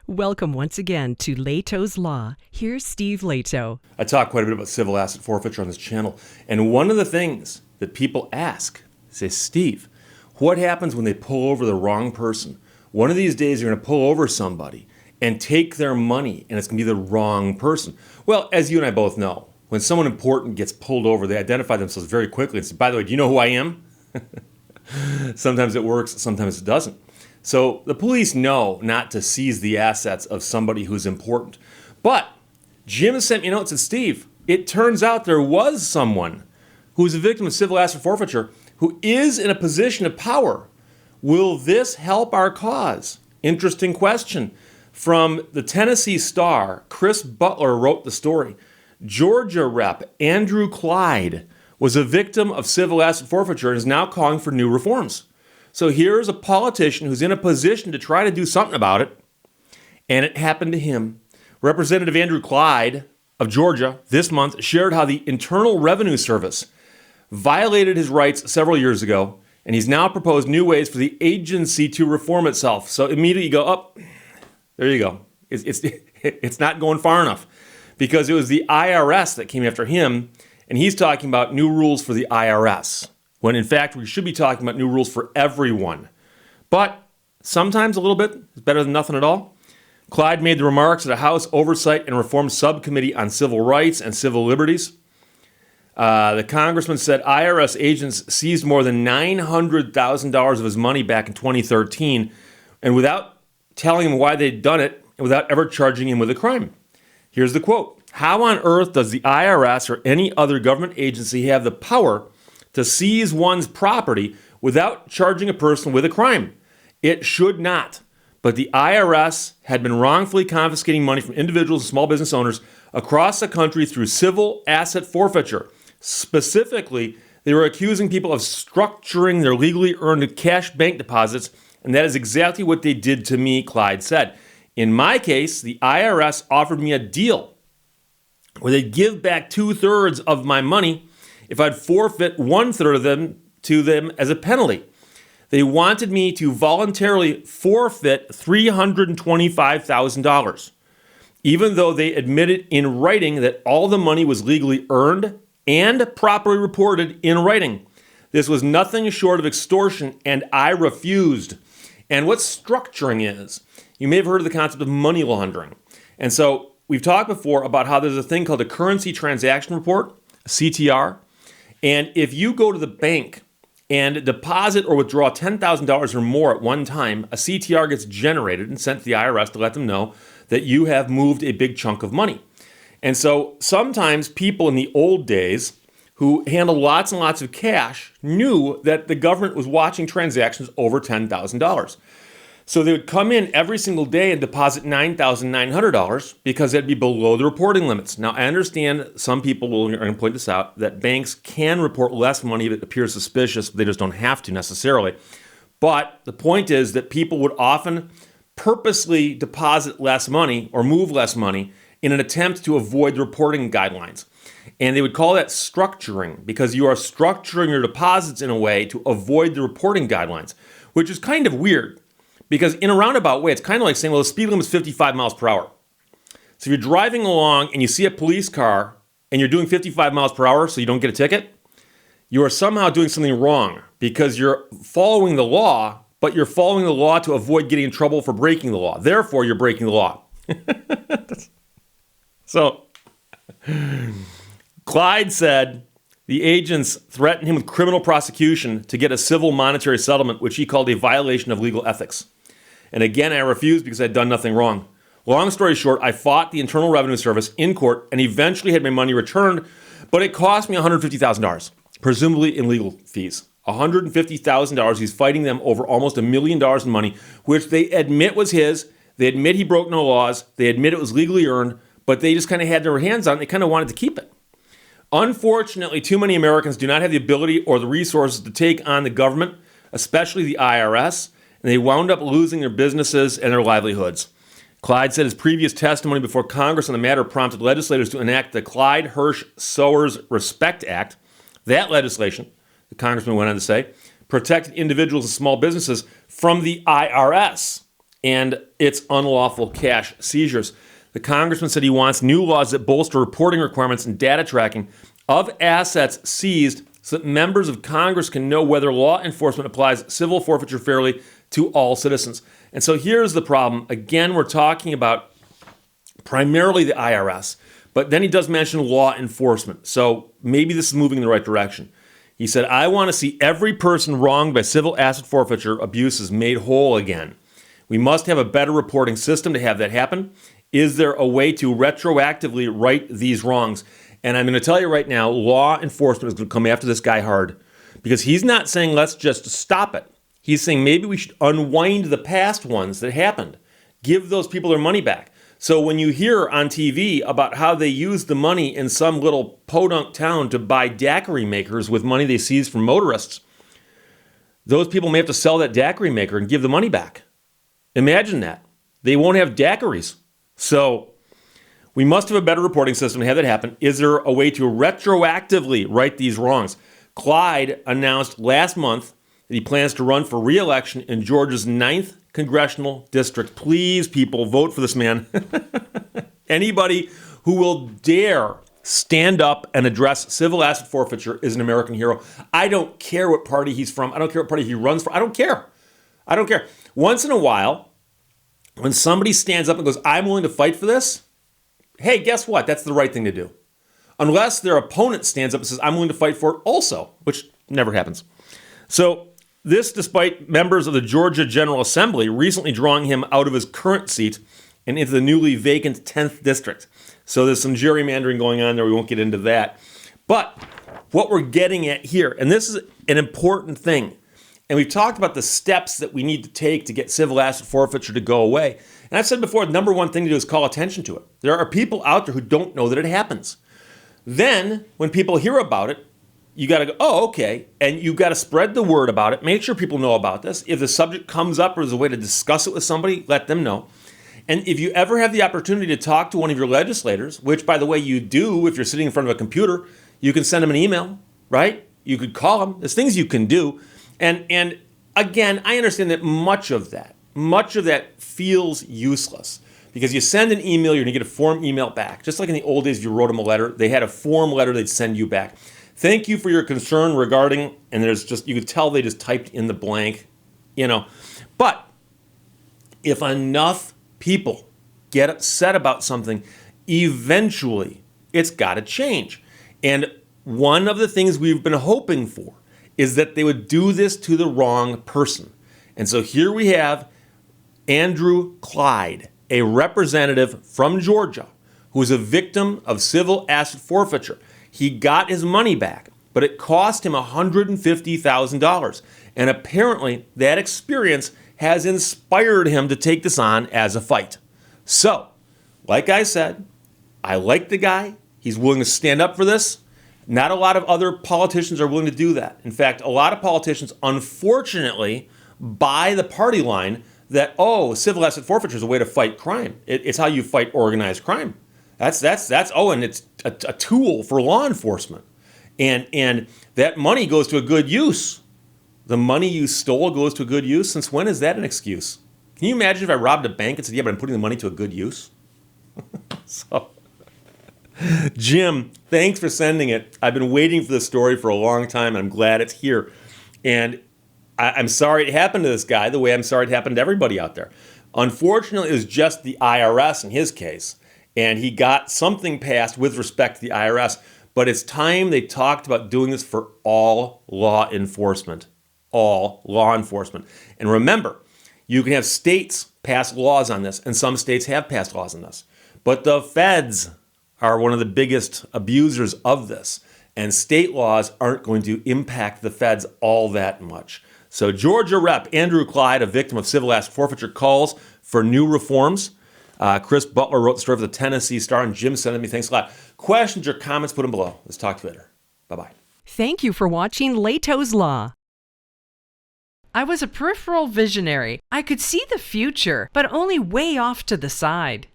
Welcome once again to Lehto's Law. Here's Steve Lehto. I talk quite a bit about civil asset forfeiture on this channel, and one of the things that people ask, say, Steve, what happens when they pull over the wrong person? One of these days you're going to pull over somebody and take their money, and it's going to be the wrong person. Well, as you and I both know, when someone important gets pulled over, they identify themselves very quickly and say, by the way, do you know who I am? Sometimes it works, sometimes it doesn't. So the police know not to seize the assets of somebody who's important. But Jim sent me a note and said, Steve, it turns out there was someone who was a victim of civil asset forfeiture who is in a position of power. Will this help our cause? Interesting question. From the Tennessee Star, Chris Butler wrote the story. Georgia Rep. Andrew Clyde was a victim of civil asset forfeiture and is now calling for new reforms. So here's a politician who's in a position to try to do something about it, and it happened to him. Representative Andrew Clyde of Georgia this month shared how the Internal Revenue Service violated his rights several years ago, and he's now proposed new ways for the agency to reform itself. So immediately you go, oh, there you go. It's not going far enough, because it was the IRS that came after him, and he's talking about new rules for the IRS, when in fact we should be talking about new rules for everyone. But sometimes a little bit is better than nothing at all. Clyde made the remarks at a House Oversight and Reform Subcommittee on Civil Rights and Civil Liberties. The congressman said IRS agents seized more than $900,000 of his money back in 2013, and without telling him why they'd done it, and without ever charging him with a crime. Here's the quote. How on earth does the IRS or any other government agency have the power to seize one's property without charging a person with a crime? It should not. But the IRS had been wrongfully confiscating money from individuals and small business owners across the country through civil asset forfeiture. Specifically, they were accusing people of structuring their legally earned cash bank deposits, and that is exactly what they did to me, Clyde said. In my case, the IRS offered me a deal where they'd give back 2/3 of my money if I'd forfeit 1/3 of them to them as a penalty. They wanted me to voluntarily forfeit $325,000, even though they admitted in writing that all the money was legally earned and properly reported in writing. This was nothing short of extortion, and I refused. And what structuring is, you may have heard of the concept of money laundering. And so we've talked before about how there's a thing called a currency transaction report, a CTR. And if you go to the bank and deposit or withdraw $10,000 or more at one time, a CTR gets generated and sent to the IRS to let them know that you have moved a big chunk of money. And so sometimes people in the old days who handled lots and lots of cash knew that the government was watching transactions over $10,000. So they would come in every single day and deposit $9,900 because that'd be below the reporting limits. Now, I understand some people are going to point this out, that banks can report less money if it appears suspicious, but they just don't have to necessarily. But the point is that people would often purposely deposit less money or move less money in an attempt to avoid the reporting guidelines. And they would call that structuring, because you are structuring your deposits in a way to avoid the reporting guidelines, which is kind of weird. Because in a roundabout way, it's kind of like saying, well, the speed limit is 55 miles per hour. So if you're driving along and you see a police car and you're doing 55 miles per hour so you don't get a ticket, you are somehow doing something wrong, because you're following the law, but you're following the law to avoid getting in trouble for breaking the law. Therefore, you're breaking the law. So Clyde said the agents threatened him with criminal prosecution to get a civil monetary settlement, which he called a violation of legal ethics. And again, I refused because I'd done nothing wrong. Long story short, I fought the Internal Revenue Service in court and eventually had my money returned, but it cost me $150,000, presumably in legal fees. $150,000. He's fighting them over almost $1 million in money, which they admit was his. They admit he broke no laws. They admit it was legally earned, but they just kind of had their hands on it. They kind of wanted to keep it. Unfortunately, too many Americans do not have the ability or the resources to take on the government, especially the IRS, and they wound up losing their businesses and their livelihoods. Clyde said his previous testimony before Congress on the matter prompted legislators to enact the Clyde Hirsch Sowers Respect Act. That legislation, the congressman went on to say, protected individuals and small businesses from the IRS and it's unlawful cash seizures. The congressman said he wants new laws that bolster reporting requirements and data tracking of assets seized so that members of Congress can know whether law enforcement applies civil forfeiture fairly to all citizens. And so here's the problem. Again, we're talking about primarily the IRS, but then he does mention law enforcement. So maybe this is moving in the right direction. He said, I want to see every person wronged by civil asset forfeiture abuses made whole again. We must have a better reporting system to have that happen. Is there a way to retroactively right these wrongs? And I'm going to tell you right now, law enforcement is going to come after this guy hard, because he's not saying let's just stop it. He's saying maybe we should unwind the past ones that happened. Give those people their money back. So when you hear on TV about how they used the money in some little podunk town to buy daiquiri makers with money they seized from motorists, those people may have to sell that daiquiri maker and give the money back. Imagine that. They won't have daiquiris. So we must have a better reporting system to have that happen. Is there a way to retroactively right these wrongs? Clyde announced last month that he plans to run for re-election in Georgia's 9th congressional district. Please, people, vote for this man. Anybody who will dare stand up and address civil asset forfeiture is an American hero. I don't care what party he's from. I don't care what party he runs for. I don't care. I don't care. Once in a while, when somebody stands up and goes, I'm willing to fight for this, hey, guess what? That's the right thing to do. Unless their opponent stands up and says, I'm willing to fight for it also, which never happens. So this despite members of the Georgia General Assembly recently drawing him out of his current seat and into the newly vacant 10th district. So there's some gerrymandering going on there. We won't get into that. But what we're getting at here, and this is an important thing, and we've talked about the steps that we need to take to get civil asset forfeiture to go away. And I've said before, the number one thing to do is call attention to it. There are people out there who don't know that it happens. Then, when people hear about it, you got to go, oh, okay, and you've got to spread the word about it. Make sure people know about this. If the subject comes up or there's a way to discuss it with somebody, let them know. And if you ever have the opportunity to talk to one of your legislators, which, by the way, you do if you're sitting in front of a computer, you can send them an email, right? You could call them. There's things you can do. And again, I understand that much of that feels useless. Because you send an email, you're going to get a form email back. Just like in the old days, if you wrote them a letter, they had a form letter they'd send you back. Thank you for your concern regarding, and there's just, you could tell they just typed in the blank, But if enough people get upset about something, eventually it's got to change. And one of the things we've been hoping for is that they would do this to the wrong person. And so here we have Andrew Clyde, a representative from Georgia who was a victim of civil asset forfeiture. He got his money back, but it cost him $150,000. And apparently that experience has inspired him to take this on as a fight. So, like I said, I like the guy. He's willing to stand up for this. Not a lot of other politicians are willing to do that. In fact, a lot of politicians, unfortunately, buy the party line that, civil asset forfeiture is a way to fight crime. It's how you fight organized crime. And it's a tool for law enforcement. And that money goes to a good use. The money you stole goes to a good use. Since when is that an excuse? Can you imagine if I robbed a bank and said, yeah, but I'm putting the money to a good use? So, Jim, thanks for sending it. I've been waiting for this story for a long time, and I'm glad it's here. And I'm sorry it happened to this guy the way I'm sorry it happened to everybody out there. Unfortunately, it was just the IRS in his case, and he got something passed with respect to the IRS, but it's time they talked about doing this for all law enforcement. All law enforcement. And remember, you can have states pass laws on this, and some states have passed laws on this. But the feds are one of the biggest abusers of this, and state laws aren't going to impact the feds all that much. So Georgia Rep. Andrew Clyde, a victim of civil asset forfeiture, calls for new reforms. Chris Butler wrote the story for the Tennessee Star, and Jim sent it to me. Thanks a lot. Questions or comments, put them below. Let's talk to you later. Bye-bye. Thank you for watching Lehto's Law. I was a peripheral visionary. I could see the future, but only way off to the side.